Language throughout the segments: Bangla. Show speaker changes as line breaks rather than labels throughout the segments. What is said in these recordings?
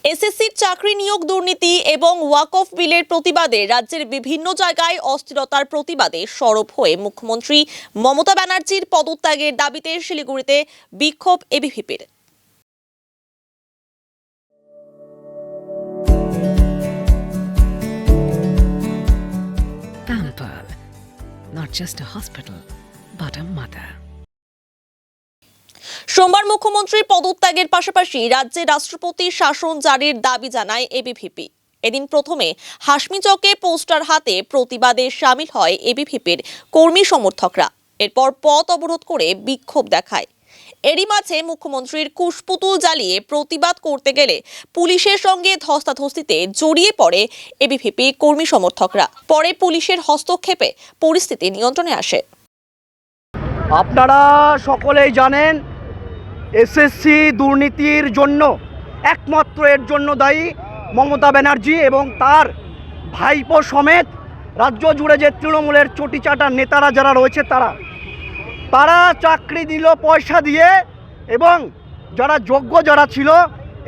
এসএসসির চাকরি নিয়োগ দুর্নীতি এবং ওয়াকফ বিলের প্রতিবাদে রাজ্যের বিভিন্ন জায়গায় অস্থিরতার প্রতিবাদে সরব হয়ে মুখ্যমন্ত্রী মমতা ব্যানার্জির পদত্যাগের দাবিতে শিলিগুড়িতে বিক্ষোভ এবিভিপির।
Pampered, not just a hospital, but a mother.
সোমবার মুখ্যমন্ত্রীর পদত্যাগের পাশাপাশি রাজ্যে রাষ্ট্রপতি শাসন জারির দাবি জানায় এবিভিপি। এদিন প্রথমে হাসমি চকে পোস্টার হাতে প্রতিবাদে সামিল হয় এবিভিপির কর্মী সমর্থকরা। এরপর পথ অবরোধ করে বিক্ষোভ দেখায়। এরই মাঝে মুখ্যমন্ত্রীর কুশপুতুল জ্বালিয়ে প্রতিবাদ করতে গেলে পুলিশের সঙ্গে ধস্তাধস্তিতে জড়িয়ে পড়ে এবিভিপি কর্মী সমর্থকরা। পরে পুলিশের হস্তক্ষেপে পরিস্থিতি নিয়ন্ত্রণে আসে।
আপনারা সকলেই জানেন, এসএসসি দুর্নীতির জন্য একমাত্র এর জন্য দায়ী মমতা ব্যানার্জি এবং তার ভাইপো সমেত রাজ্য জুড়ে যে তৃণমূলের চটিচাটা নেতারা যারা রয়েছে তারা চাকরি দিল পয়সা দিয়ে, এবং যারা যোগ্য যারা ছিল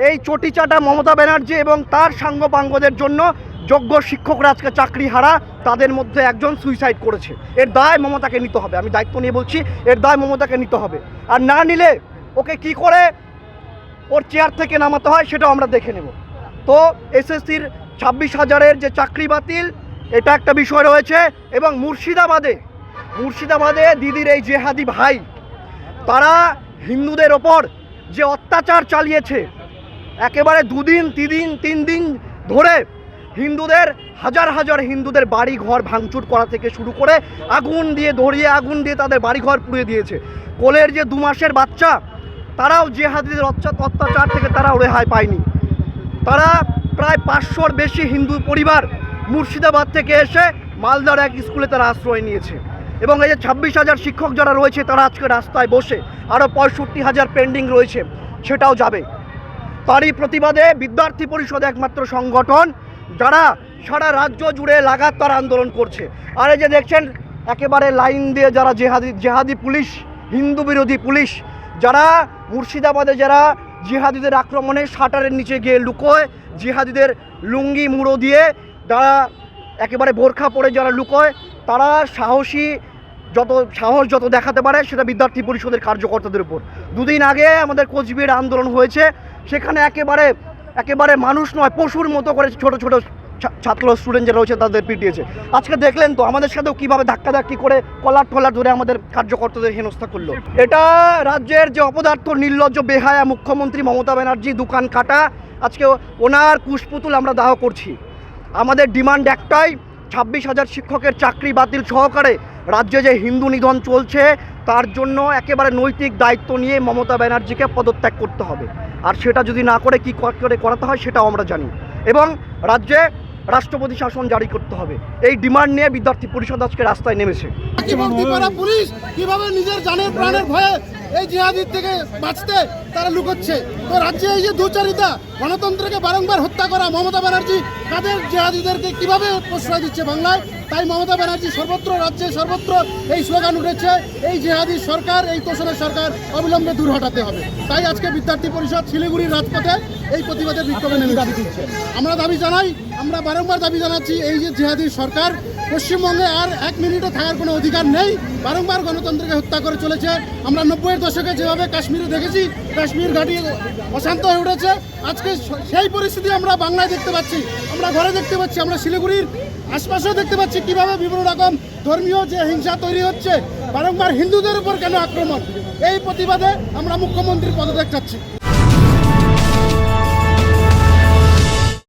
এই চটিচাটা মমতা ব্যানার্জি এবং তার সাঙ্গপাঙ্গদের জন্য যোগ্য শিক্ষকরা আজকে চাকরি হারা, তাদের মধ্যে একজন সুইসাইড করেছে। এর দায় মমতাকে নিতে হবে। আমি দায়িত্ব নিয়ে বলছি, এর দায় মমতাকে নিতে হবে। আর না নিলে ওকে কি করে ওর চেয়ার থেকে নামাতে হয় সেটাও আমরা দেখে নেব। তো এসএসসির 26,000-এর যে চাকরি বাতিল, এটা একটা বিষয় রয়েছে। এবং মুর্শিদাবাদে দিদির এই জেহাদি ভাই, তারা হিন্দুদের ওপর যে অত্যাচার চালিয়েছে, একেবারে 2 দিন 3 দিন ধরে হিন্দুদের হাজার হাজার হিন্দুদের বাড়ি ঘর ভাঙচুর করা থেকে শুরু করে আগুন দিয়ে তাদের বাড়ি ঘর পুড়িয়ে দিয়েছে। কোলের যে 2 মাসের বাচ্চা, তারাও জেহাদিদের অত্যাচার থেকে তারাও রেহাই পায়নি। তারা প্রায় 500-র বেশি হিন্দু পরিবার মুর্শিদাবাদ থেকে এসে মালদার এক স্কুলে তারা আশ্রয় নিয়েছে। এবং এই যে 26,000 শিক্ষক যারা রয়েছে তারা আজকে রাস্তায় বসে, আরও 65,000 পেন্ডিং রয়েছে, সেটাও যাবে। তারই প্রতিবাদে বিদ্যার্থী পরিষদ একমাত্র সংগঠন যারা সারা রাজ্য জুড়ে লাগাতার আন্দোলন করছে। আর এই যে দেখছেন একেবারে লাইন দিয়ে যারা জেহাদি পুলিশ, হিন্দু বিরোধী পুলিশ, যারা মুর্শিদাবাদে যারা জিহাদিদের আক্রমণে শাটারের নিচে গিয়ে লুকোয়, জিহাদিদের লুঙ্গি মুড়ো দিয়ে যারা একেবারে বোরখা পরে যারা লুকোয়, তারা সাহস যত দেখাতে পারে সেটা বিদ্যার্থী পরিষদের কার্যকর্তাদের উপর। 2 দিন আগে আমাদের কোচবিহারে আন্দোলন হয়েছে, সেখানে একেবারে মানুষ নয় পশুর মতো করে ছোট ছাত্র স্টুডেন্ট যারা রয়েছে তাদের পিটিয়েছে। আজকে দেখলেন তো আমাদের সাথেও কীভাবে ধাক্কাধাক্কি করে কলার ধরে আমাদের কার্যকর্তাদের হেনস্থা করলো। এটা রাজ্যের যে অপদার্থ নির্লজ্জ বেহায়া মুখ্যমন্ত্রী মমতা ব্যানার্জি দোকান কাটা, আজকে ওনার কুশপুতুল আমরা দাহ করছি। আমাদের ডিমান্ড একটাই, 26,000 শিক্ষকের চাকরি বাতিল সহকারে রাজ্যে যে হিন্দু নিধন চলছে তার জন্য একেবারে নৈতিক দায়িত্ব নিয়ে মমতা ব্যানার্জিকে পদত্যাগ করতে হবে। আর সেটা যদি না করে কী করে করাতে হয় সেটাও আমরা জানি। এবং রাজ্যে রাষ্ট্রপতি শাসন জারি করতে হবে, এই ডিমান্ড নিয়ে বিদ্যার্থী পরিষদ আজকে রাস্তায় নেমেছে।
পুলিশ কিভাবে নিজের জানের প্রাণের ভয়ে এই জিহাদির থেকে বাঁচতে তারা লুকোচ্ছে। তো রাজ্যে এই যে দুচারিতা, গণতন্ত্রকে বারংবার হত্যা করা, মমতা ব্যানার্জি তাদের জিহাদিদেরকে কিভাবে প্রশ্রয় দিচ্ছে বাংলায়। তাই মমতা ব্যানার্জি রাজ্যে সর্বত্র এই স্লোগান উঠেছে, এই জিহাদি সরকার, এই তোষণের সরকার অবিলম্বে দূর হটাতে হবে। তাই আজকে বিদ্যার্থী পরিষদ শিলিগুড়ির রাজপথে এই প্রতিবাদের বিক্ষোভে নেমে দাবি দিচ্ছে। আমরা বারংবার দাবি জানাচ্ছি, এই যে জিহাদি সরকার পশ্চিমবঙ্গে আর 1 মিনিটও থাকার কোনো অধিকার নেই, বারংবার গণতন্ত্রকে হত্যা করে চলেছে। আমরা 90-এর দশকে যেভাবে কাশ্মীরে দেখেছি, কাশ্মীর ঘাঁটি অশান্ত হয়ে উঠেছে, আজকে সেই পরিস্থিতি আমরা বাংলায় দেখতে পাচ্ছি, আমরা ঘরে দেখতে পাচ্ছি, আমরা শিলিগুড়ির আশপাশেও দেখতে পাচ্ছি কীভাবে বিভিন্ন রকম ধর্মীয় যে হিংসা তৈরি হচ্ছে, বারংবার হিন্দুদের উপর কেন আক্রমণ। এই প্রতিবাদে আমরা মুখ্যমন্ত্রীর পদত্যাগ চাচ্ছি।